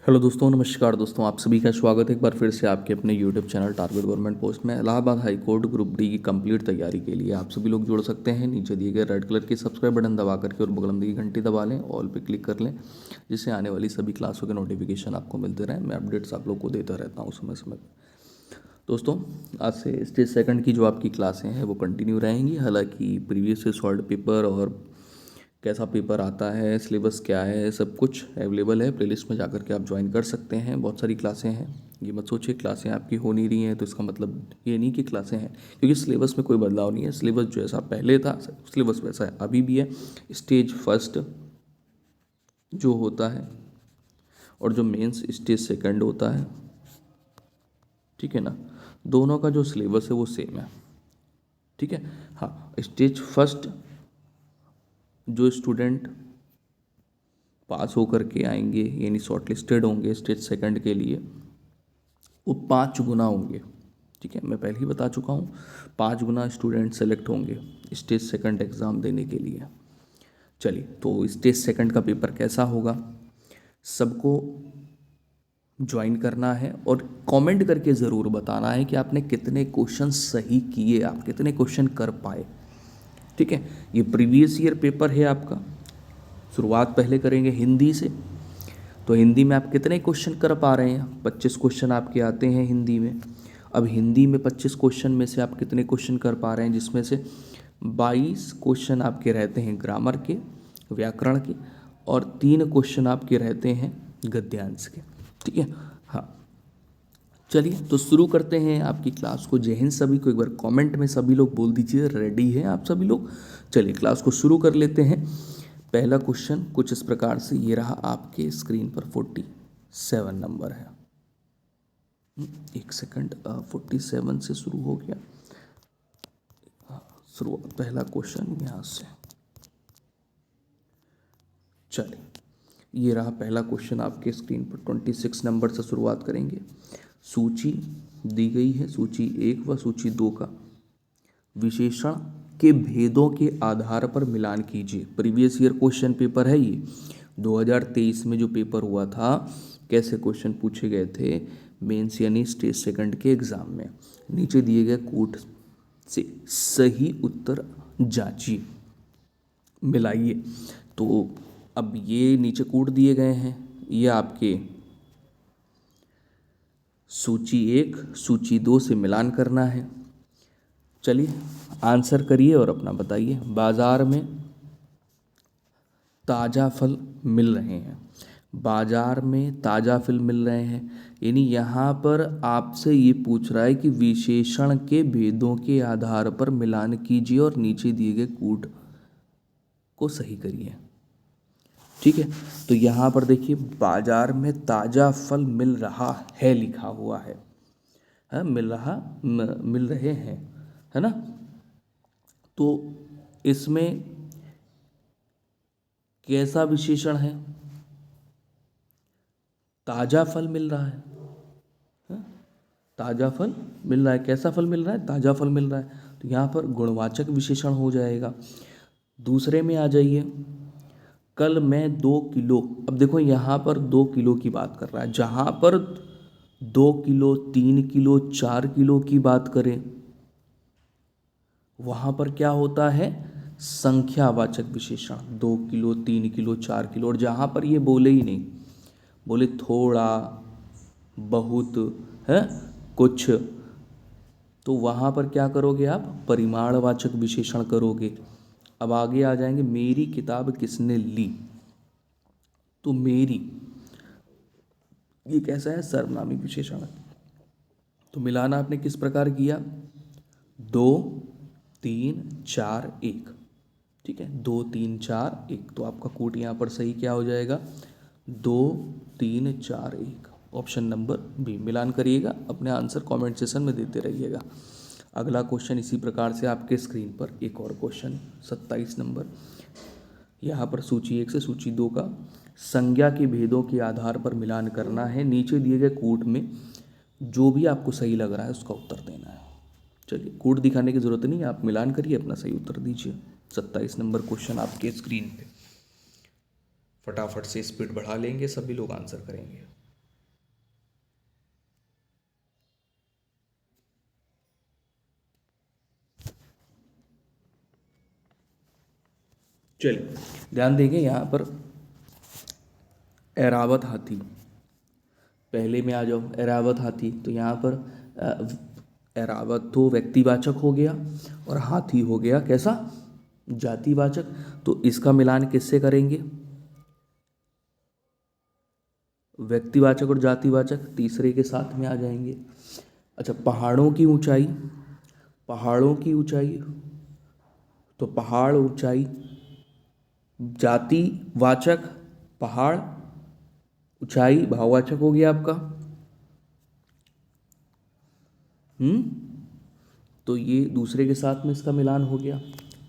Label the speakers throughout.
Speaker 1: Hello दोस्तों, नमस्कार दोस्तों। आप सभी का स्वागत है एक बार फिर से आपके अपने YouTube channel target government post में। Allahabad high court group D की कंप्लीट तैयारी के लिए आप सभी लोग जुड़ सकते हैं। नीचे दिए गए रेड कलर की सब्सक्राइब बटन दबा करके और बगल में दी घंटी दबा लें, ऑल पे क्लिक कर लें, जिससे आने वाली सभी क्लासों के नोटिफिकेशन आपको मिलते रहें। मैं अपडेट्स आप लोग को देता रहता हूँ समय समय पर। दोस्तों, आज से स्टेज सेकंड की जो आपकी क्लासें हैं वो कंटिन्यू रहेंगी। हालांकि प्रीवियस से सॉल्व पेपर और कैसा पेपर आता है, सिलेबस क्या है, सब कुछ अवेलेबल है। प्लेलिस्ट में जाकर के आप ज्वाइन कर सकते हैं। बहुत सारी क्लासें हैं। ये मत सोचिए क्लासें आपकी हो नहीं रही हैं तो इसका मतलब ये नहीं कि क्लासें हैं, क्योंकि सिलेबस में कोई बदलाव नहीं है। सिलेबस जैसा पहले था सिलेबस वैसा है अभी भी है। स्टेज फर्स्ट जो होता है और जो मेंस स्टेज सेकंड होता है, ठीक है ना, दोनों का जो सिलेबस है वो सेम है। ठीक है। हाँ, स्टेज फर्स्ट जो स्टूडेंट पास होकर के आएंगे यानी शॉर्ट लिस्टेड होंगे स्टेज सेकंड के लिए, वो 5 गुना होंगे। ठीक है, मैं पहले ही बता चुका हूँ, 5 गुना स्टूडेंट सेलेक्ट होंगे स्टेज सेकंड एग्ज़ाम देने के लिए। चलिए, तो स्टेज सेकंड का पेपर कैसा होगा सबको ज्वाइन करना है और कमेंट करके ज़रूर बताना है कि आपने कितने क्वेश्चन सही किए, आप कितने क्वेश्चन कर पाए। ठीक है, ये प्रीवियस ईयर पेपर है आपका। शुरुआत पहले करेंगे हिंदी से। तो हिंदी में आप कितने क्वेश्चन कर पा रहे हैं? 25 क्वेश्चन आपके आते हैं हिंदी में। अब हिंदी में 25 क्वेश्चन में से आप कितने क्वेश्चन कर पा रहे हैं, जिसमें से 22 क्वेश्चन आपके रहते हैं ग्रामर के, व्याकरण के, और 3 क्वेश्चन आपके रहते हैं गद्यांश के। ठीक है। हाँ, चलिए तो शुरू करते हैं आपकी क्लास को। जय हिंद सभी को। एक बार कमेंट में सभी लोग बोल दीजिए रेडी हैं आप सभी लोग। चलिए क्लास को शुरू कर लेते हैं। पहला क्वेश्चन कुछ इस प्रकार से, ये रहा आपके स्क्रीन पर। 47 नंबर है। एक सेकंड, 47 से शुरू हो गया। शुरुआत पहला क्वेश्चन यहाँ से। चलिए, ये रहा पहला क्वेश्चन आपके स्क्रीन पर। 26 नंबर से शुरुआत करेंगे। सूची दी गई है, सूची 1 व सूची 2 का विशेषण के भेदों के आधार पर मिलान कीजिए। प्रीवियस ईयर क्वेश्चन पेपर है ये। 2023 में जो पेपर हुआ था, कैसे क्वेश्चन पूछे गए थे मेंस यानी स्टेज सेकंड के एग्जाम में। नीचे दिए गए कूट से सही उत्तर जांचिए, मिलाइए। तो अब ये नीचे कूट दिए गए हैं, ये आपके सूची 1 सूची 2 से मिलान करना है। चलिए आंसर करिए और अपना बताइए। बाजार में ताज़ा फल मिल रहे हैं। बाजार में ताज़ा फल मिल रहे हैं, यानी यहाँ पर आपसे ये पूछ रहा है कि विशेषण के भेदों के आधार पर मिलान कीजिए और नीचे दिए गए कूट को सही करिए। ठीक है, तो यहाँ पर देखिए बाजार में ताज़ा फल मिल रहा है लिखा हुआ है। मिल रहे हैं, है ना। तो इसमें कैसा विशेषण है? ताज़ा फल मिल रहा है। ताज़ा फल मिल रहा है। कैसा फल मिल रहा है? ताज़ा फल मिल रहा है। तो यहाँ पर गुणवाचक विशेषण हो जाएगा। दूसरे में आ जाइए, कल मैं 2 किलो। अब देखो यहाँ पर 2 किलो की बात कर रहा है। जहाँ पर 2 किलो, 3 किलो, 4 किलो की बात करें, वहाँ पर क्या होता है? संख्यावाचक विशेषण। 2 किलो, 3 किलो, 4 किलो। और जहाँ पर ये बोले ही नहीं, बोले थोड़ा, बहुत, है, कुछ, तो वहाँ पर क्या करोगे आप? परिमाणवाचक विशेषण करोगे। अब आगे आ जाएंगे, मेरी किताब किसने ली। तो मेरी, ये कैसा है? सर्वनामी विशेषण है। तो मिलाना आपने किस प्रकार किया? 2 3 4 1। ठीक है, 2 3 4 1। तो आपका कूट यहाँ पर सही क्या हो जाएगा? 2 3 4 1। Option number B. मिलान करिएगा, अपने आंसर कमेंट सेशन में देते रहिएगा। अगला क्वेश्चन इसी प्रकार से आपके स्क्रीन पर एक और क्वेश्चन 27 नंबर। यहाँ पर सूची 1 से सूची 2 का संज्ञा के भेदों के आधार पर मिलान करना है। नीचे दिए गए कूट में जो भी आपको सही लग रहा है उसका उत्तर देना है। चलिए, कूट दिखाने की ज़रूरत नहीं, आप मिलान करिए, अपना सही उत्तर दीजिए। 27 नंबर क्वेश्चन आपके स्क्रीन पे। फटाफट से स्पीड बढ़ा लेंगे, सभी लोग आंसर करेंगे। चलिए ध्यान देंगे यहाँ पर एरावत हाथी, पहले में आ जाओ। एरावत हाथी, तो यहाँ पर एरावत तो व्यक्तिवाचक हो गया और हाथी हो गया कैसा, जातिवाचक। तो इसका मिलान किससे करेंगे, व्यक्तिवाचक और जातिवाचक तीसरे के साथ में आ जाएंगे। अच्छा, पहाड़ों की ऊंचाई, पहाड़ों की ऊंचाई, तो पहाड़ ऊंचाई जातिवाचक, पहाड़ ऊंचाई भाववाचक हो गया आपका। तो ये दूसरे के साथ में इसका मिलान हो गया।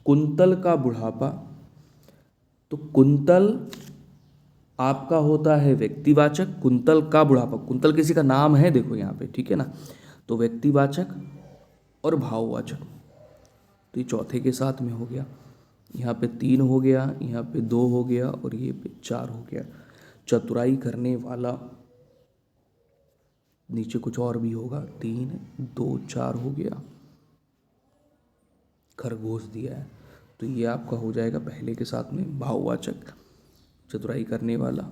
Speaker 1: कुंतल का बुढ़ापा, तो कुंतल आपका होता है व्यक्तिवाचक, कुंतल का बुढ़ापा, कुंतल किसी का नाम है देखो यहाँ पे, ठीक है ना, तो व्यक्तिवाचक और भाववाचक। तो ये चौथे के साथ में हो गया। यहाँ पे 3 हो गया, यहाँ पे 2 हो गया और ये पे 4 हो गया। चतुराई करने वाला, नीचे कुछ और भी होगा, 3 2 4 हो गया। खरगोश दिया है, तो ये आपका हो जाएगा पहले के साथ में भाववाचक, चतुराई करने वाला।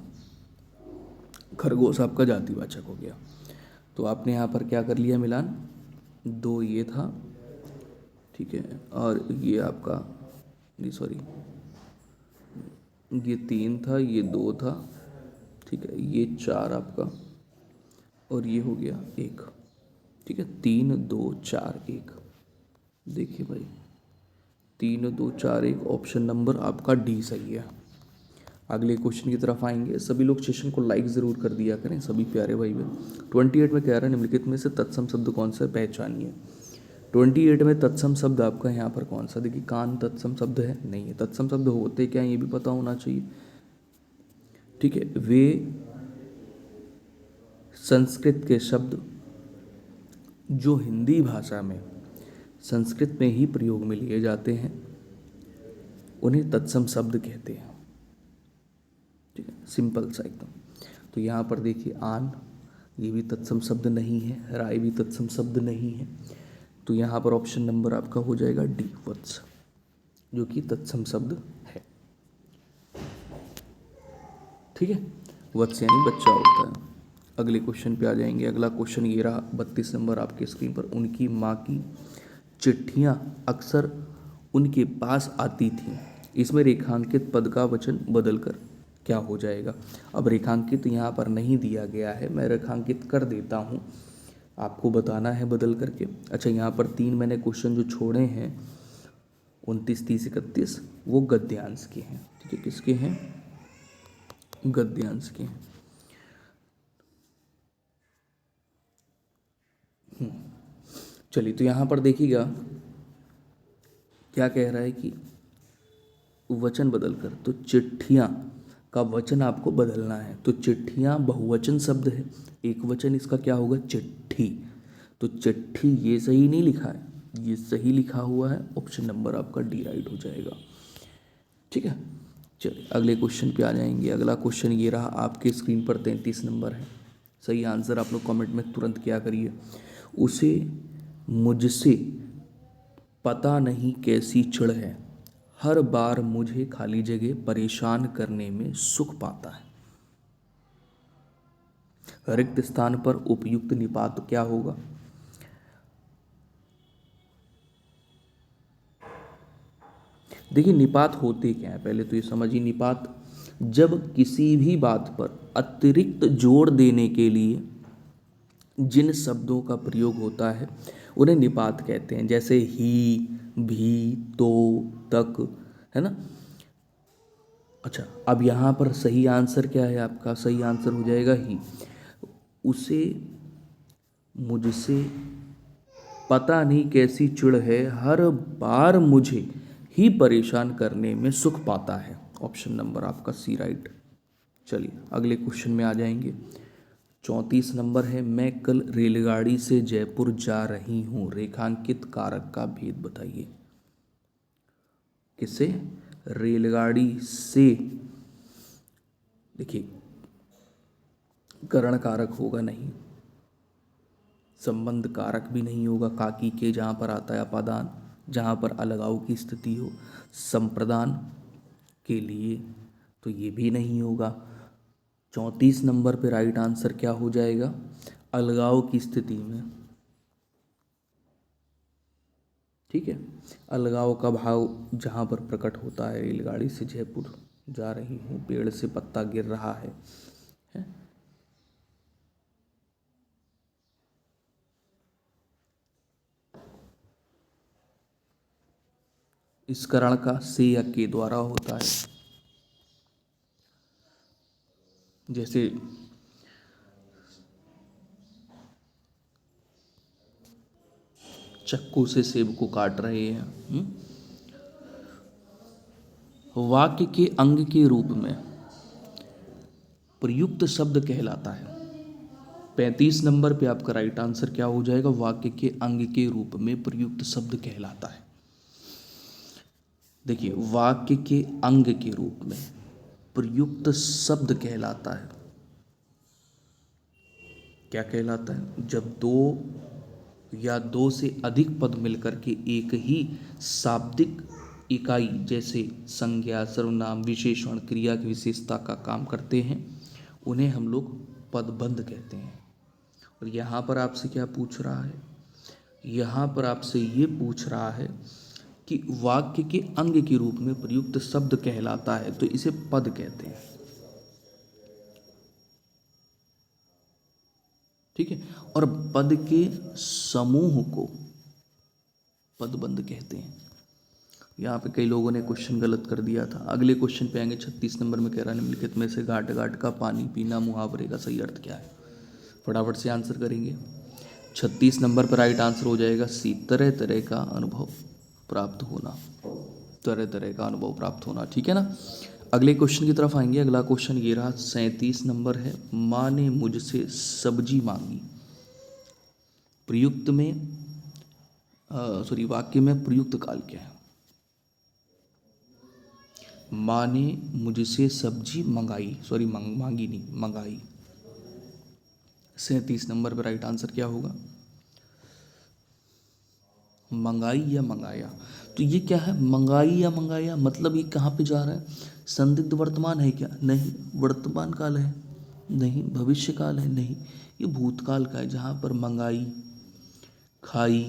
Speaker 1: खरगोश आपका जातिवाचक हो गया। तो आपने यहाँ पर क्या कर लिया मिलान, 2 ये था, ठीक है, और ये आपका नहीं सॉरी, ये 3 था, ये 2 था, ठीक है, ये 4 आपका और ये हो गया 1, ठीक है। 3 2 4 1, देखिए भाई 3 2 4 1, ऑप्शन नंबर आपका डी सही है। अगले क्वेश्चन की तरफ आएंगे। सभी लोग सेशन को लाइक ज़रूर कर दिया करें सभी प्यारे भाई बहन। 28 में कह रहा है निम्नलिखित में से तत्सम शब्द कौन सा पहचानिए। 28 में तत्सम शब्द आपका यहाँ पर कौन सा, देखिए कान तत्सम शब्द है, नहीं है। तत्सम शब्द होते क्या ये भी पता होना चाहिए, ठीक है। वे संस्कृत के शब्द जो हिंदी भाषा में संस्कृत में ही प्रयोग में लिए जाते हैं उन्हें तत्सम शब्द कहते हैं, ठीक है, सिंपल सा एकदम। तो यहाँ पर देखिए आन, ये भी तत्सम शब्द नहीं है, राय भी तत्सम शब्द नहीं है। तो यहाँ पर ऑप्शन नंबर आपका हो जाएगा डी, वत्स, जो कि तत्सम शब्द है, ठीक है। वत्स यानी बच्चा होता है। अगले क्वेश्चन पे आ जाएंगे। अगला क्वेश्चन ये रहा 32 नंबर आपके स्क्रीन पर। उनकी माँ की चिट्ठियाँ अक्सर उनके पास आती थीं। इसमें रेखांकित पद का वचन बदलकर क्या हो जाएगा। अब रेखांकित यहाँ पर नहीं दिया गया है, मैं रेखांकित कर देता हूँ, आपको बताना है बदल करके। अच्छा, यहाँ पर 3 मैंने क्वेश्चन जो छोड़े हैं 29 30 31 वो गद्यांश के हैं, ठीक है। किसके हैं, गद्यांश के हैं। चलिए, तो यहाँ पर देखिएगा क्या कह रहा है कि वचन बदलकर, तो चिट्ठियाँ का वचन आपको बदलना है। तो चिट्ठियाँ बहुवचन शब्द है, एक वचन इसका क्या होगा, चिट्ठी। तो चिट्ठी ये सही नहीं लिखा है, ये सही लिखा हुआ है, ऑप्शन नंबर आपका डी राइट हो जाएगा, ठीक है। चलिए अगले क्वेश्चन पे आ जाएंगे। अगला क्वेश्चन ये रहा आपके स्क्रीन पर, 33 नंबर है। सही आंसर आप लोग कमेंट में तुरंत क्या करिए। उसे मुझसे पता नहीं कैसी चिढ़ है, हर बार मुझे खाली जगह परेशान करने में सुख पाता है। रिक्त स्थान पर उपयुक्त निपात क्या होगा। देखिए निपात होते क्या है, पहले तो ये समझिए। निपात जब किसी भी बात पर अतिरिक्त जोर देने के लिए जिन शब्दों का प्रयोग होता है उन्हें निपात कहते हैं, जैसे ही, भी, तो, तक, है ना। अच्छा, अब यहाँ पर सही आंसर क्या है आपका, सही आंसर हो जाएगा ही। उसे मुझसे पता नहीं कैसी चिढ़ है, हर बार मुझे ही परेशान करने में सुख पाता है, ऑप्शन नंबर आपका सी राइट। चलिए अगले क्वेश्चन में आ जाएंगे। 34 नंबर है। मैं कल रेलगाड़ी से जयपुर जा रही हूँ, रेखांकित कारक का भेद बताइए। किसे, रेलगाड़ी से, देखिए करण कारक होगा नहीं, संबंध कारक भी नहीं होगा, काकी के जहाँ पर आता है अपादान, जहाँ पर अलगाव की स्थिति हो, संप्रदान के लिए, तो ये भी नहीं होगा। 34 नंबर पे राइट आंसर क्या हो जाएगा, अलगाव की स्थिति में। ठीक है, अलगाव का भाव जहाँ पर प्रकट होता है, रेलगाड़ी से जयपुर जा रही हूँ, पेड़ से पत्ता गिर रहा है। इस करण का से या के द्वारा होता है। जैसे चाकू से सेब को काट रहे हैं। वाक्य के अंग के रूप में प्रयुक्त शब्द कहलाता है। 35 नंबर पे आपका राइट आंसर क्या हो जाएगा, वाक्य के अंग के रूप में प्रयुक्त शब्द कहलाता है। देखिए, वाक्य के अंग के रूप में प्रयुक्त शब्द कहलाता है। क्या कहलाता है, जब दो या दो से अधिक पद मिलकर के एक ही शाब्दिक इकाई जैसे संज्ञा, सर्वनाम, विशेषण, क्रिया की विशेषता का काम करते हैं, उन्हें हम लोग पदबंध कहते हैं। और यहाँ पर आपसे क्या पूछ रहा है, यहाँ पर आपसे ये पूछ रहा है कि वाक्य के अंग के रूप में प्रयुक्त शब्द कहलाता है, तो इसे पद कहते हैं। ठीक है, और पद के समूह को पदबंध कहते हैं। यहाँ पे कई लोगों ने क्वेश्चन गलत कर दिया था। अगले क्वेश्चन पे आएंगे। 36 नंबर में कह रहा है, निम्नलिखित में से घाट घाट का पानी पीना मुहावरे का सही अर्थ क्या है। फटाफट से आंसर करेंगे। 36 नंबर पर राइट आंसर हो जाएगा सी, तरह तरह का अनुभव प्राप्त होना। तरह तरह का अनुभव प्राप्त होना, ठीक है ना। अगले क्वेश्चन की तरफ आएंगे। अगला क्वेश्चन ये रहा, 37 नंबर है, माँ ने मुझसे सब्जी मांगी। प्रयुक्त में सॉरी वाक्य में प्रयुक्त काल क्या है। माँ ने मुझसे सब्जी मंगाई, सॉरी मांगी नहीं, मंगाई। 37 नंबर पर राइट आंसर क्या होगा, मंगाई या मंगाया। तो ये क्या है, मंगाई या मंगाया, मतलब ये कहाँ पे जा रहा है, संदिग्ध वर्तमान है क्या, नहीं। वर्तमान काल है, नहीं। भविष्य काल है, नहीं। ये भूतकाल का है, जहाँ पर मंगाई, खाई,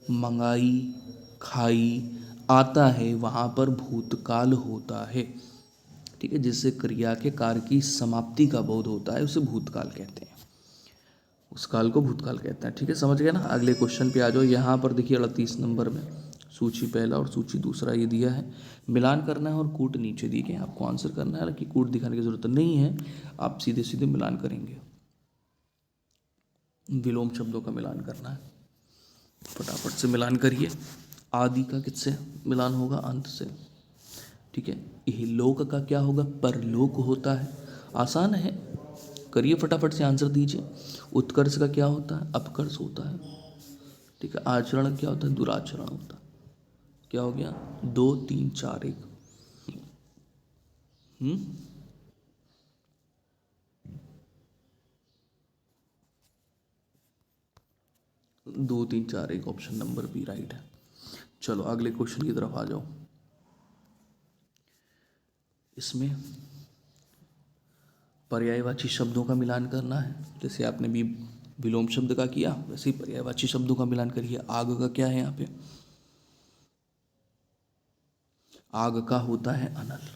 Speaker 1: मंगाई, खाई आता है, वहाँ पर भूतकाल होता है। ठीक है, जिससे क्रिया के कार्य की समाप्ति का बोध होता है, उसे भूतकाल कहते हैं। उस काल को भूतकाल कहते हैं। ठीक है, समझ गए ना। अगले क्वेश्चन पे आ जाओ। यहाँ पर देखिए 38 नंबर में सूची पहला और सूची दूसरा ये दिया है, मिलान करना है और कूट नीचे दिए गए, आपको आंसर करना है। हालांकि कूट दिखाने की जरूरत नहीं है, आप सीधे सीधे मिलान करेंगे। विलोम शब्दों का मिलान करना है, फटाफट से मिलान करिए। आदि का किससे मिलान होगा, अंत से। ठीक है, यह लोक का क्या होगा, परलोक होता है। आसान है, करिए फटाफट से आंसर दीजिए। उत्कर्ष का क्या होता है, अपकर्ष होता है। ठीक है, आचरण क्या होता है, दुराचरण होता है। क्या हो गया, 2 3 4 1। 2 3 4 1 ऑप्शन नंबर बी राइट है। चलो अगले क्वेश्चन की तरफ आ जाओ। इसमें पर्यायवाची शब्दों का मिलान करना है। जैसे आपने भी विलोम शब्द का किया, वैसे ही पर्यायवाची शब्दों का मिलान करिए। आग का क्या है यहाँ पे, आग का होता है अनल।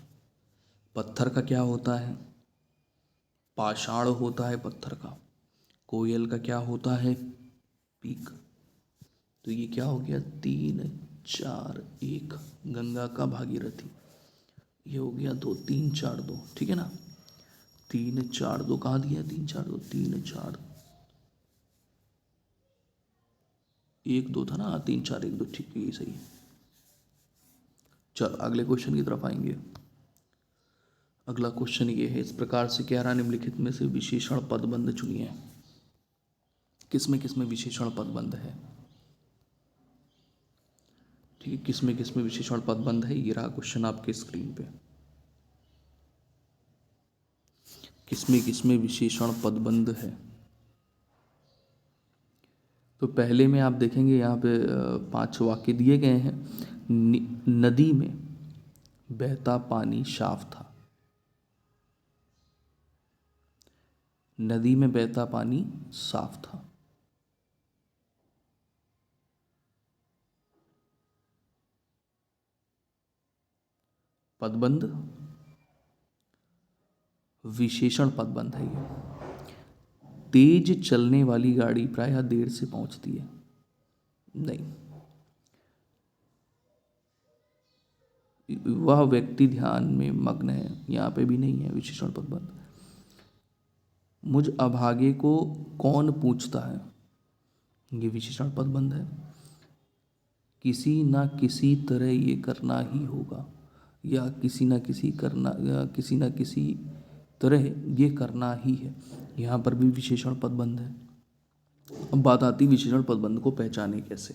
Speaker 1: पत्थर का क्या होता है, पाषाण होता है पत्थर का। कोयल का क्या होता है, पीक। तो ये क्या हो गया, 3 4 1। गंगा का भागीरथी, ये हो गया 2 3 4 2। ठीक है ना, 3 4 2 कहाँ दिया, 3 4 2, 3 4 1 2 था ना, 3 4 1 2, ठीक है, ये सही है। चलो अगले क्वेश्चन की तरफ आएंगे। अगला क्वेश्चन ये है, इस प्रकार से कह रहा, निम्नलिखित में से विशेषण पदबंध चुनिए। किसमें विशेषण पदबंध है। ठीक है, किसमें विशेषण पदबंध है, ये रहा क्वेश्चन आपके स्क्रीन पे। किसमें विशेषण पदबंध है। तो पहले में आप देखेंगे यहाँ पे 5 वाक्य दिए गए हैं। नदी में बहता पानी साफ था। नदी में बहता पानी साफ था। पदबंध, विशेषण पदबंध है ये। तेज चलने वाली गाड़ी प्रायः देर से पहुंचती है। नहीं। वह व्यक्ति ध्यान में मग्न है, यहां पे भी नहीं है विशेषण पदबंध। मुझ अभागे को कौन पूछता है, ये विशेषण पदबंध है। किसी ना किसी तरह ये करना ही होगा, या किसी ना किसी तरह ये करना ही है, यहाँ पर भी विशेषण पदबंध है। अब बात आती विशेषण पदबंध को पहचाने कैसे।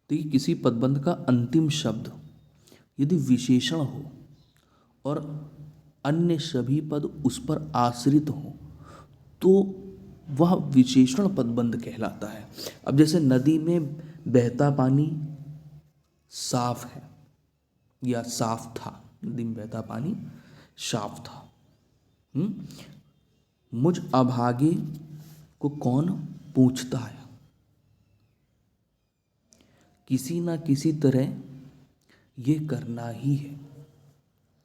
Speaker 1: देखिए, किसी पदबंध का अंतिम शब्द यदि विशेषण हो और अन्य सभी पद उस पर आश्रित हो तो वह विशेषण पदबंध कहलाता है। अब जैसे नदी में बहता पानी साफ है या साफ था, नदी में बहता पानी साफ था। मुझ अभागे को कौन पूछता है, किसी ना किसी तरह ये करना ही है।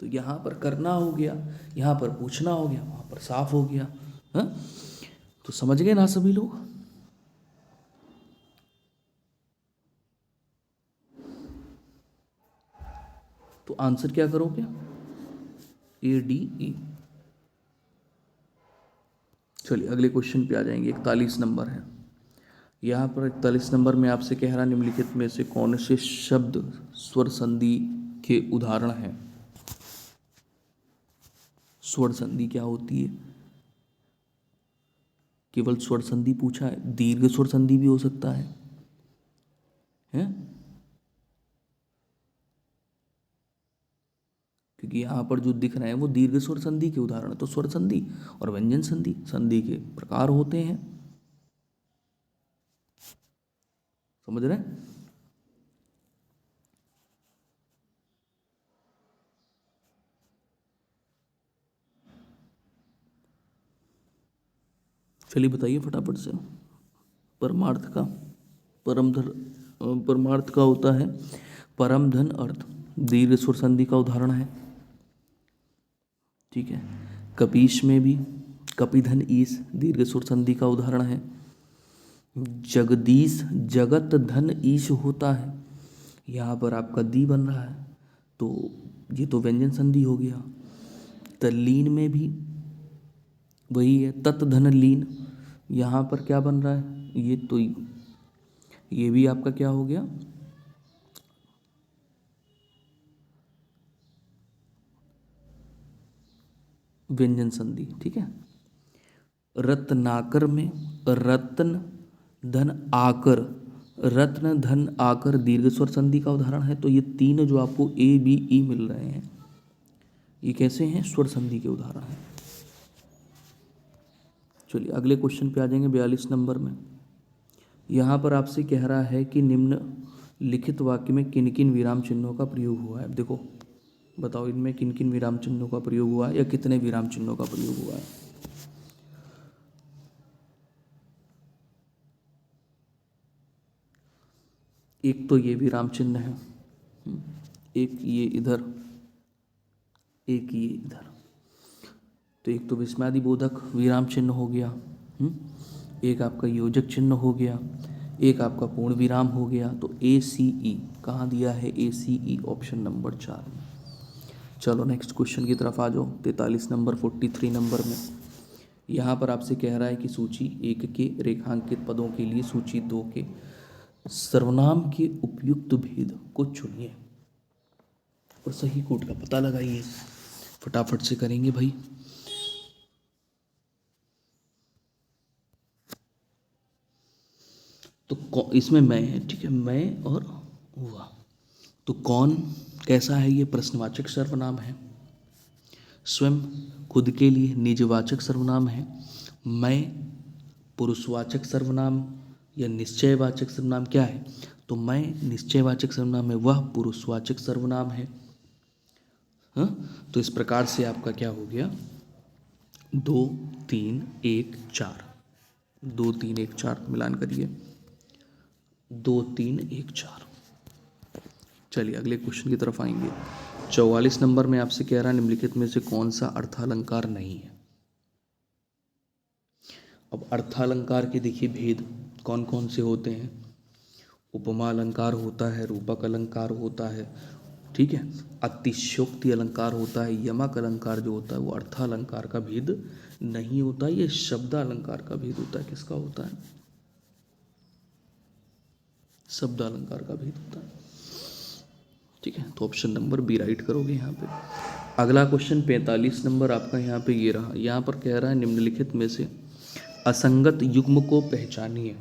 Speaker 1: तो यहां पर करना हो गया, यहां पर पूछना हो गया, वहां पर साफ हो गया। हा? तो समझ गए ना सभी लोग। तो आंसर क्या करोगे, ADE। चलिए अगले क्वेश्चन पे आ जाएंगे। 41 नंबर है। यहाँ पर 41 नंबर में आपसे कह रहा निम्नलिखित में से कौन से शब्द स्वर संधि के उदाहरण हैं। स्वर संधि क्या होती है, केवल स्वर संधि पूछा है, दीर्घ स्वर संधि भी हो सकता है, क्योंकि यहाँ पर जो दिख रहे हैं वो दीर्घ स्वर संधि के उदाहरण। तो स्वर संधि और व्यंजन संधि, संधि के प्रकार होते हैं, समझ रहे हैं। चलिए बताइए फटाफट से। परमार्थ का परमार्थ का होता है परम धन अर्थ, दीर्घ स्वर संधि का उदाहरण है। ठीक है। कपीश में भी कपिधन ईश दीर्घ स्वर संधि का उदाहरण है। जगदीश जगत धन ईश होता है, यहाँ पर आपका दी बन रहा है, तो ये तो व्यंजन संधि हो गया। तल्लीन में भी वही है, तत् धन लीन, यहाँ पर क्या बन रहा है, ये भी आपका क्या हो गया, व्यंजन संधि। ठीक है। रत्नाकर में रत्न धन आकर, रत्न धन आकर दीर्घ स्वर संधि का उदाहरण है। तो ये तीन जो आपको ABE मिल रहे हैं, ये कैसे हैं, स्वर संधि के उदाहरण हैं। चलिए अगले क्वेश्चन पे आ जाएंगे 42 नंबर में। यहाँ पर आपसे कह रहा है कि निम्न लिखित वाक्य में किन किन विराम चिन्हों का प्रयोग हुआ है। देखो बताओ, इनमें किन किन विराम चिन्हों का प्रयोग हुआ है या कितने विराम चिन्हों का प्रयोग हुआ है। एक तो ये विराम चिन्ह है, एक ये इधर, एक ये इधर। तो एक तो विस्मयादि बोधक विराम चिन्ह हो गया, एक आपका योजक चिन्ह हो गया, एक आपका पूर्ण विराम हो गया। तो ACE कहाँ दिया है, ACE ऑप्शन नंबर 4 में। चलो नेक्स्ट क्वेश्चन की तरफ आ जाओ। 43 नंबर 43 नंबर में यहाँ पर आपसे कह रहा है कि सूची 1 के रेखांकित पदों के लिए सूची 2 के सर्वनाम के उपयुक्त भेद को चुनिए और सही कोड का पता लगाइए। फटाफट से करेंगे भाई। तो इसमें मैं है, ठीक है, मैं और हुआ। तो कौन कैसा है, ये प्रश्नवाचक सर्वनाम है, स्वयं खुद के लिए निजवाचक सर्वनाम है, मैं पुरुषवाचक सर्वनाम या निश्चयवाचक सर्वनाम क्या है, तो मैं निश्चयवाचक सर्वनाम है, वह पुरुषवाचक सर्वनाम है। हाँ, तो इस प्रकार से आपका क्या हो गया, 2 3 1 4, 2 3 1 4 मिलान करिए, 2 3 1 4। चलिए अगले क्वेश्चन की तरफ आएंगे। 44 नंबर में आपसे कह रहा है निम्नलिखित में से कौन सा अर्थालंकार नहीं है। अब अर्थालंकार के देखिए भेद कौन कौन से होते हैं। उपमा अलंकार होता है, रूपक अलंकार होता है, ठीक है, अतिशयोक्ति अलंकार होता है, यमक अलंकार जो होता है वो अर्थालंकार का भेद नहीं होता, ये शब्द अलंकार का भेद होता है। किसका होता है? शब्द अलंकार का भेद होता है, ठीक है। तो ऑप्शन नंबर बी राइट करोगे यहाँ पे। अगला क्वेश्चन 45 नंबर आपका यहाँ पे ये रहा। यहाँ पर कह रहा है निम्नलिखित में से असंगत युग्म को पहचानिए।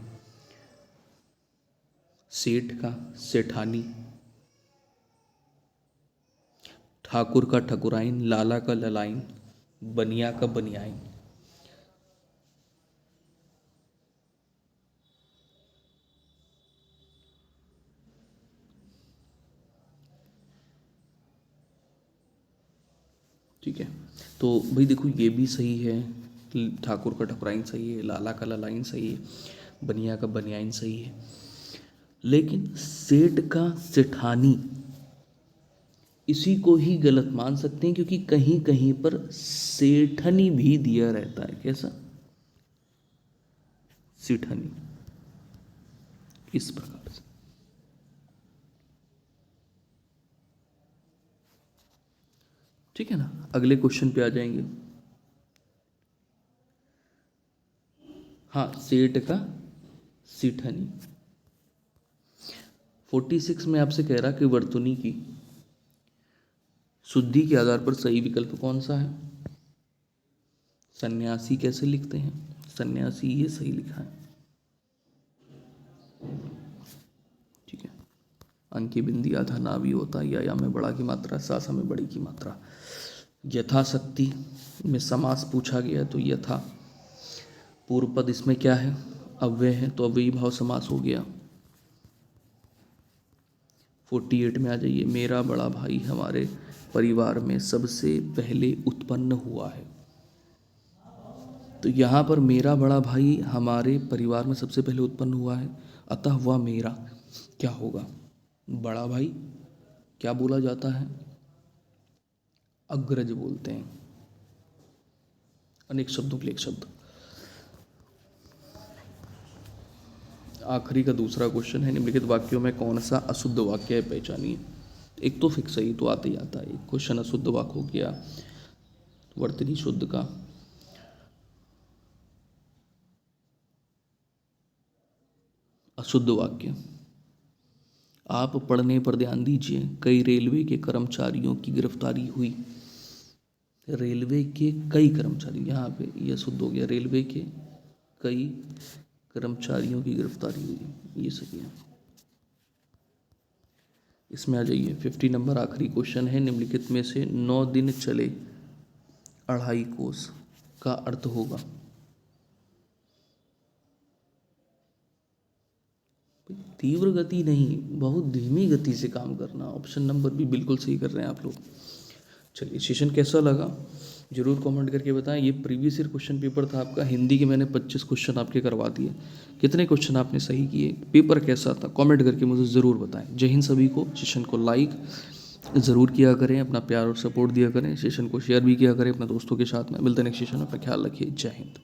Speaker 1: सेठ का सेठानी, ठाकुर का ठकुराइन, लाला का ललाइन, बनिया का बनियाइन। ठीक है, तो भाई देखो ये भी सही है, ठाकुर का ठकुराइन सही है, लाला का ललाइन सही है, बनिया का बनियाइन सही है, लेकिन सेठ का सेठानी इसी को ही गलत मान सकते हैं, क्योंकि कहीं कहीं पर सेठनी भी दिया रहता है। कैसा? सेठनी, इस प्रकार से। ठीक है ना, अगले क्वेश्चन पे आ जाएंगे। हाँ, सेठ का सेठनी। 46 में आपसे कह रहा कि वर्तुनी की शुद्धि के आधार पर सही विकल्प कौन सा है। सन्यासी कैसे लिखते हैं? सन्यासी, ये सही लिखा है, ठीक है। अंकी बिंदी आधा ना भी होता है, या में बड़ा की मात्रा, सासा में बड़ी की मात्रा। यथाशक्ति में समास पूछा गया तो यथा, पूर्व पद इसमें क्या है? अव्यय है, तो अव्ययी भाव समास हो गया। 48 में आ जाइए। मेरा बड़ा भाई हमारे परिवार में सबसे पहले उत्पन्न हुआ है। तो यहाँ पर मेरा बड़ा भाई हमारे परिवार में सबसे पहले उत्पन्न हुआ है, अतः वह मेरा क्या होगा? बड़ा भाई। क्या बोला जाता है? अग्रज बोलते हैं। अनेक शब्दों के लिए एक शब्द। आखिरी का दूसरा क्वेश्चन है, निम्नलिखित वाक्यों में कौन सा अशुद्ध वाक्य है, पहचानिए। एक तो फिक्स है, तो आते ही आता है। एक क्वेश्चन अशुद्ध वाक्य हो गया, वर्तनी शुद्ध का। अशुद्ध वाक्य आप पढ़ने पर ध्यान दीजिए। कई रेलवे के कर्मचारियों की गिरफ्तारी हुई। रेलवे के कई कर्मचारी, यहाँ पे यह शुद्ध हो गया, रेलवे के कई कर्मचारियों की गिरफ्तारी हुई, ये सही है। इसमें आ जाइए। 50 नंबर आखिरी क्वेश्चन है, निम्नलिखित में से 9 दिन चले 2.5 कोस का अर्थ होगा। तीव्र गति नहीं, बहुत धीमी गति से काम करना। ऑप्शन नंबर भी बिल्कुल सही कर रहे हैं आप लोग। चलिए, सेशन कैसा लगा जरूर कमेंट करके बताएं। ये प्रीवियस ईयर क्वेश्चन पेपर था आपका, हिंदी के मैंने 25 क्वेश्चन आपके करवा दिए। कितने क्वेश्चन आपने सही किए, पेपर कैसा था, कमेंट करके मुझे ज़रूर बताएं। जय हिंद सभी को। सेशन को लाइक ज़रूर किया करें, अपना प्यार और सपोर्ट दिया करें, सेशन को शेयर भी किया करें अपने दोस्तों के साथ में। मिलते हैं नेक्स्ट सेशन में, अपना ख्याल रखिए। जय हिंद।